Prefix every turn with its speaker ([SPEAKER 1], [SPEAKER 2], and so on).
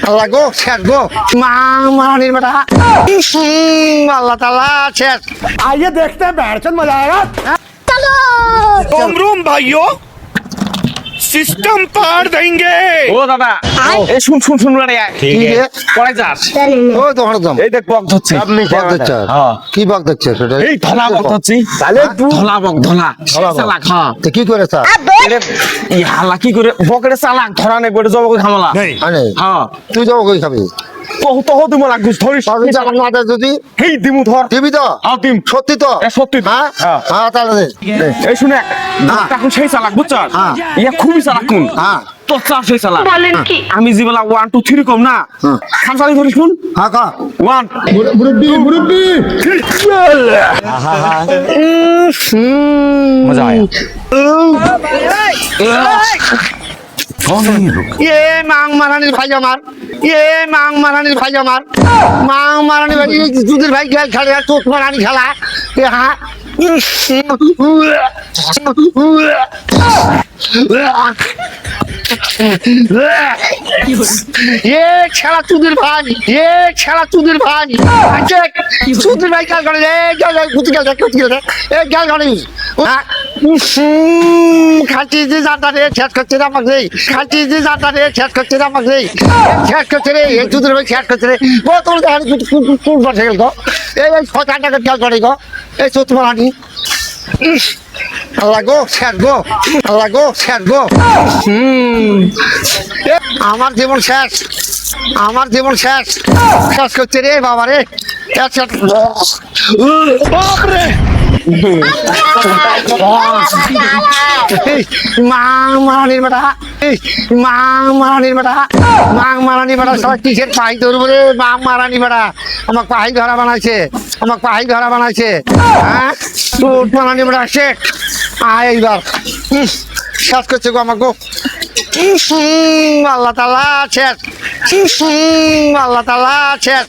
[SPEAKER 1] আল্লাহ গো শেষ গো মা মারানির বেটা আল্লাহ তাআলা শেষ
[SPEAKER 2] आइए देखते हैं बैठचंद मजा आएगा।
[SPEAKER 3] रोम रोम भाइयों सिस्टम पार देंगे।
[SPEAKER 4] ও দাদা এই শুন শুন শুন রে
[SPEAKER 1] কি রে
[SPEAKER 4] পড়ে যাস
[SPEAKER 1] ও তো হরদম
[SPEAKER 4] এই দেখ বক ধরছে
[SPEAKER 1] বক দেখছ
[SPEAKER 4] হ্যাঁ।
[SPEAKER 1] কি বক দেখছ সেটা
[SPEAKER 4] এই ধলা বক ধরছি
[SPEAKER 1] তাহলে তুই
[SPEAKER 4] ধলা বক ধলা চালাক হ্যাঁ
[SPEAKER 1] তো কি করে স্যার
[SPEAKER 4] এই হালা কি করে বকরে চালাক ধরা নেই বড় জব ঝামেলা
[SPEAKER 1] আরে
[SPEAKER 4] হ্যাঁ
[SPEAKER 1] তুই যাও কই খাবি
[SPEAKER 4] তো তো তুমি লাগুস ধরিস
[SPEAKER 1] পাবি আমার মাথা যদি
[SPEAKER 4] এই দিমু ধর
[SPEAKER 1] দিবি তো
[SPEAKER 4] আও দিম
[SPEAKER 1] সত্যি তো
[SPEAKER 4] এ সত্যি
[SPEAKER 1] হ্যাঁ
[SPEAKER 4] হ্যাঁ
[SPEAKER 1] হ্যাঁ তাহলে দে।
[SPEAKER 4] এই শুনে এখন সেই চালাক বুঝছ
[SPEAKER 1] হ্যাঁ।
[SPEAKER 4] ইয়া খুবই চালাক কোন
[SPEAKER 1] হ্যাঁ
[SPEAKER 4] তো চাল সেই চালাক আমি যেবেলা 1 2 3 কম না খানসালি ধরিস শুন
[SPEAKER 1] হ্যাঁ কা
[SPEAKER 4] 1
[SPEAKER 1] মজা আয়া ये मांग मारानिर भाई আমার ये मांग मारानिर भाई আমার मांग मारानिर भाई দুধের ভাই খেল খেলে তোত মারানি খেলা এ হ্যাঁ ये খেলা তুদের ভাই ये খেলা তুদের ভাই আচ্ছা তুদের ভাই কাল করে এ গেল কুতি গেল এ গেল করে খাচ্ছি যে জানটা রে শেষ করছে রে আমাকে খাচ্ছি যে জানটা রে শেষ করছে রে আমাকে শেষ করছে রে এই দুধের ভাই শেষ করছে রে ও তোর দেখানি কোন বসে গেল গো এই ছটা টাকা খেয়াল করে গো এই চোদ্দ মারানি আল্লাহ গো শেষ গো আল্লাহ গো শেষ গো আমার জীবন শেষ আমার জীবন শেষ শেষ করছে রে বাবা রে বাপরে মাং মারানির বেটা মাং মারানির বেটা মাং মারানি বেটা সব কিসের পাহি ধরবো রে মাং মারানি বেটা আমাকে পাহি ধরা বানাইছে আমাকে পাহি ধরা বানাইছে হ্যাঁ তোর মারানি বেটা শেখ আয় এইবার শেষ করছে গো আমাকে আল্লাহ তাআলা শেষ আল্লাহ তাআলা শেষ